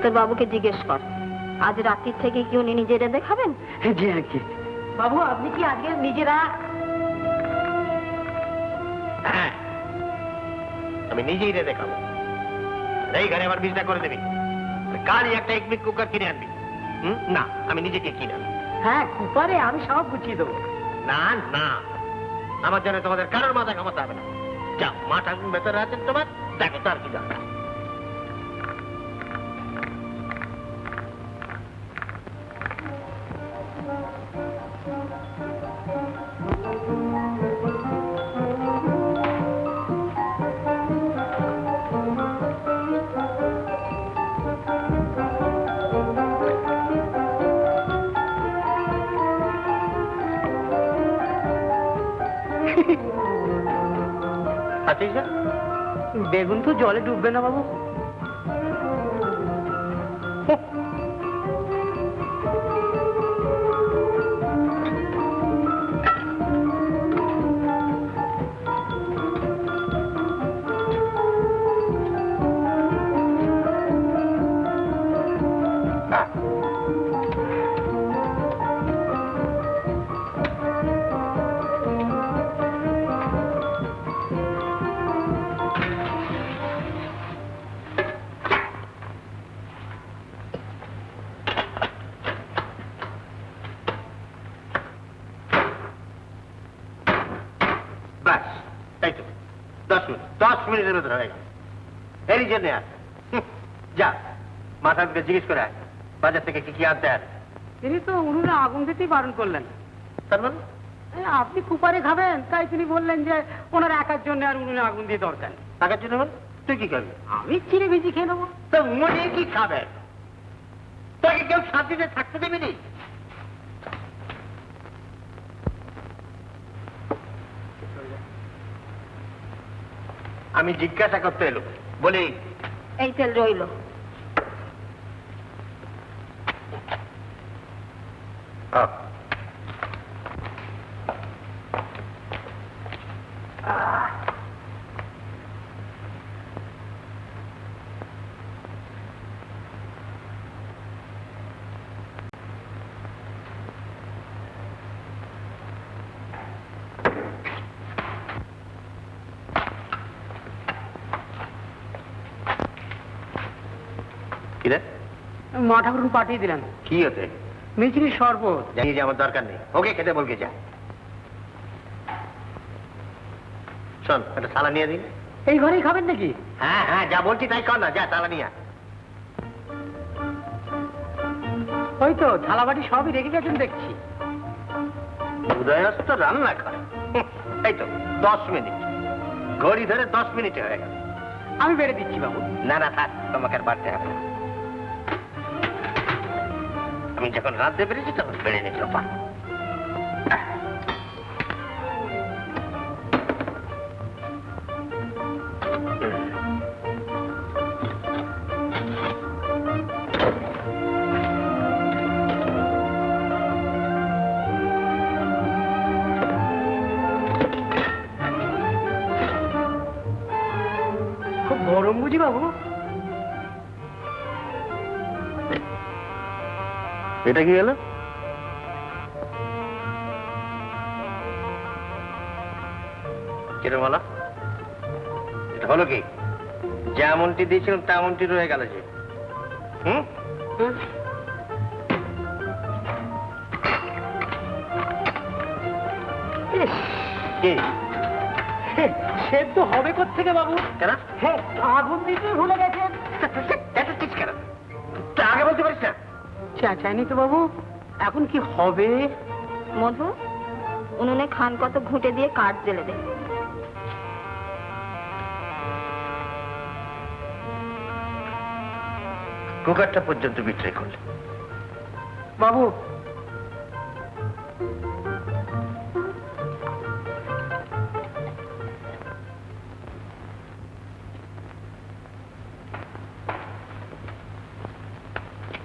তোর বাবুকে জিজ্ঞেস কর আজ রাত্রির থেকে কি উনি নিজে রেঁধে খাবেন? জি আগে। বাবু আপনি কি আজকে নিজেরা? হ্যাঁ, আমি নিজেই রেঁধে খাবো। এই ঘরে আমার বিজনেস করে দেবি, কালই একটা এগমিক কুকার কিনে আনবি। না, আমি নিজেকে কিনে আনবি। হ্যাঁ কুপারে আমি সব গুছিয়ে দেবো। না না, আমার জন্য তোমাদের কারোর মাথা ঘামাতে হবে না। যাও, মা ঠাকুর ভেতরে আছেন তোমার, দেখো তার কি দরকার। বেগুন তো জলে ডুববে না বাবু। এরই জন্য যা মাথাকে জিজ্ঞেস করে বাজার থেকে কি কি আনতে আর। তিনি তো উনুনে আগুন দিতেই বারণ করলেন। তার মানে আপনি কুপারে খাবেন, তাই তিনি বললেন যে ওনার একার জন্য আর উনুনে আগুন দিয়ে দরকার নেই। একার জন্য মানে তুই কি খাবি? আমি চিড়ে ভিজি খেয়ে নেবো। তো মনে কি খাবেন? তোকে কেউ শান্তিতে থাকতে দেবেনি? আমি জিজ্ঞাসা করতে এলো বলি এই তেল রইল। মা ঠাকুর পাঠিয়ে দিলেন। কি হতে? মিছরির শরবত। জানিয়ে যে আমার দরকার নেই, ওকে খেতে বলকে যা। শোন, একটা থালা নিয়ে দিন। এই ঘরেই খাবেন নাকি? হ্যাঁ হ্যাঁ, যা বলছি তাই কর না, যা থালা নিয়ে। ওই তো থালাবাটি সবই রেখে গেছেন দেখছি। উদয়স্ত রান্না করে, এই তো 10 মিনিট, ঘড়ি ধরে 10 মিনিটে হয়ে গেল। আমি বেড়ে দিচ্ছি বাবু। না না থাক, তোমাকে আর বাড়তে হবে না। আমি যখন রাঁধতে পেরেছি তখন বেড়ে নিতে পারবো। খুব গরম বুঝি বাবু? এটা কি হলো? কিরম হলো? এটা হলো কি? যেমনটি দিয়েছিলাম তেমনটি রয়ে গেল যে। সেদ্ধ হবে কোত্থেকে বাবু? কেন? হ্যাঁ আগুন দিতে ভুলে গেছেন। এত ঠিক কেন? তা আগে বলতে পারিস না? চাইনি তো বাবু, এখন কি হবে? মধু, উনুনে খান কত ঘুঁটে দিয়ে কাঠ জ্বেলে দে। কুকারটা পর্যন্ত বিট্রে করলে বাবু।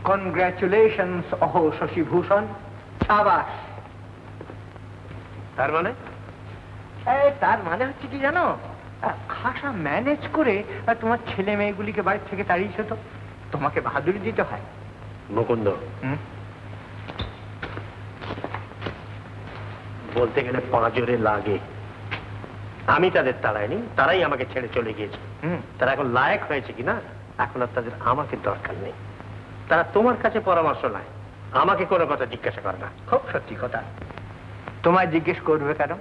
কনগ্রাচুলেশনস অহো শশীভূষণ, সাবাস। তার মানে? তার মানে হচ্ছে কি জানো, খাসা ম্যানেজ করে তোমার ছেলে মেয়েগুলিকে বাড়ি থেকে তাড়িয়েছ তো। তোমাকে বাহাদুরি দিতে হয়। মুকুন্দ, বলতে গেলে পাঁজরে লাগে। আমি তাদের তাড়াইনি, তারাই আমাকে ছেড়ে চলে গিয়েছে। তারা এখন লায়ক হয়েছে কিনা এখন আর তাদের আমাকে দরকার নেই। তারা তোমার কাছে পরামর্শ নেয়, আমাকে কোনো কথা জিজ্ঞাসা করে না। খুব সত্যি কথা। তোমায় জিজ্ঞেস করবে কেন?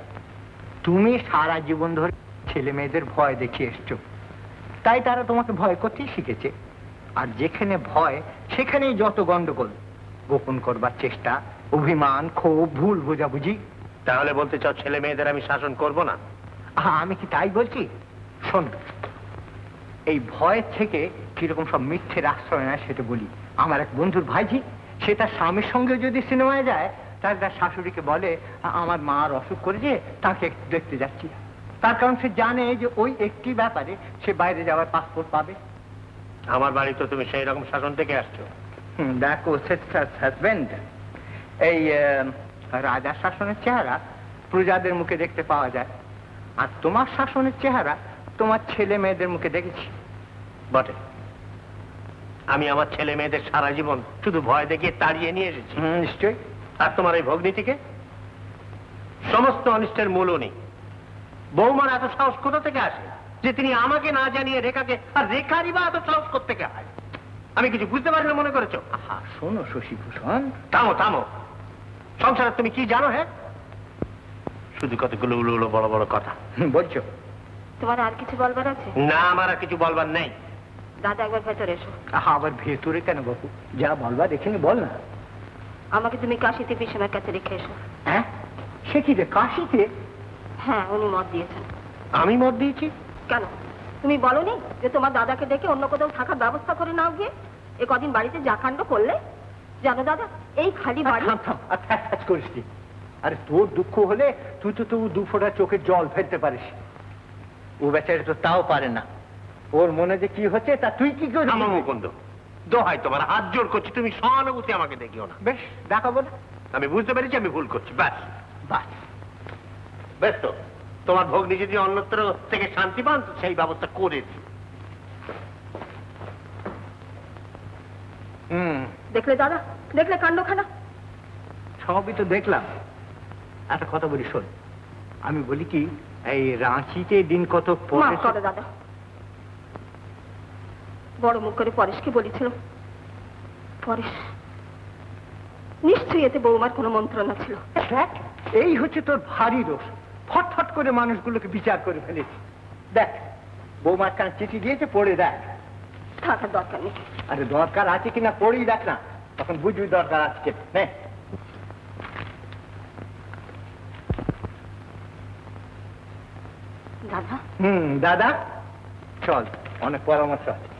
তুমি সারা জীবন ধরে ছেলে মেয়েদের ভয় দেখিয়ে এসছো, তাই তারা তোমাকে ভয় করতেই শিখেছে। আর যেখানে ভয় সেখানেই যত গন্ডগোল, গোপন করবার চেষ্টা, অভিমান, ক্ষোভ, ভুল বোঝাবুঝি। তাহলে বলতে চাও ছেলে মেয়েদের আমি শাসন করব না? আমি কি তাই বলছি? শোন, এই ভয়ের থেকে কিরকম সব মিথ্যের আশ্রয় নেয় সেটা বলি। আমার এক বন্ধুর ভাইঝি, সে তার স্বামীর সঙ্গে যদি সিনেমায় যায়, তার তার শাশুড়িকে বলে আমার মার অসুখ করেছে, তাকে একটু দেখতে যাচ্ছি। তার কারণ সে জানে যে ওই একটি ব্যাপারে সে বাইরে যাওয়ার পাসপোর্ট পাবে। আমার বাড়ি তো তুমি সেই রকম শাসন থেকে আসছো। দেখো সিস্টার হাজবেন্ড, এই রাজার শাসনের চেহারা প্রজাদের মুখে দেখতে পাওয়া যায়, আর তোমার শাসনের চেহারা তোমার ছেলে মেয়েদের মুখে দেখেছি। বটে, আমি আমার ছেলে মেয়েদের সারা জীবন শুধু ভয় দেখিয়ে তাড়িয়ে নিয়ে এসেছি। নিশ্চয়ই। আর তোমার এই ভগ্নীটিকে? সমস্ত অনিষ্টের মূল উনি। বৌমার এত সাহস কোথা থেকে আসে যে তিনি আমাকে না জানিয়ে রেখাকে, আর রেখারই বা এত সাহস কোত্থেকে হয়? আমি কিছু বুঝতে পারি না মনে করেছো? শোনো শশীভূষণ, থামো থামো। সংসারে তুমি কি জানো? হ্যাঁ, শুধু কতগুলো উলো উলো বড় বড় কথা বলছো। তোমার আর কিছু বলবার আছে? না, আমার আর কিছু বলবার নেই। দাদা একবার ভেতরে এসো। আবার ভেতরে কেন বাবু? যা বলবার এখানে বল না। আমাকে তুমি কাশিতে পিসিমার কাছে রেখে এসো। হ্যাঁ, সে কি রে, কাশিতে? হ্যাঁ, উনি মত দিয়েছেন। আমি মত দিয়েছি? কেন, তুমি বলনি যে তোমার দাদাকে ডেকে অন্য কোথাও থাকার ব্যবস্থা করে নাও গিয়ে? এ কদিন বাড়িতে যা কাণ্ড করলে, জানো দাদা, এই খালি বাড়ি। করিস নি। আরে তোর দুঃখ হলে তুই তো তবু 2 ফোঁটা চোখের জল ফেলতে পারিস। ও বেচারে তো তাও পারে না। ওর মনে যে কি হচ্ছে তা তুই কি করে? আমার মুকুন্দ, দোহাই তোমার, হাত জোর করছি, তুমি সহানুভূতি আমাকে দেখিও না। বেশ, দেখাবো না। আমি বুঝতে পেরেছি আমি ভুল করছি, ব্যাস। বাস, বেশ তো, তোমার ভগ্নী যদি অন্যত্র থেকে শান্তি পান তো সেই ব্যবস্থা করে দিই। দেখলে দাদা, দেখলে কাণ্ডখানা? সবই তো দেখলাম। একটা কথা বলি, শোন। আমি বলি কি, এই রাঁচিতে দিন কত মাফ করো দাদা, বড় মুখ করে পরেশকে বলেছিল। পরেশ নিশ্চয়ই এতে বৌমার কোনো মন্ত্রণা ছিল। এই হচ্ছে তোর ভারী দোষ। ফটফট করে মানুষগুলোকে বিচার করে ফেলেছি। দেখ, বৌমার কাছে চিঠি দিয়েছে, পড়ে দেখ। থাকার দরকার নেই। আরে দরকার আছে কিনা পড়েই দেখ না, তখন বুঝবি দরকার আছে। দাদা, দাদা, চল, অনেক পরামর্শ আছে।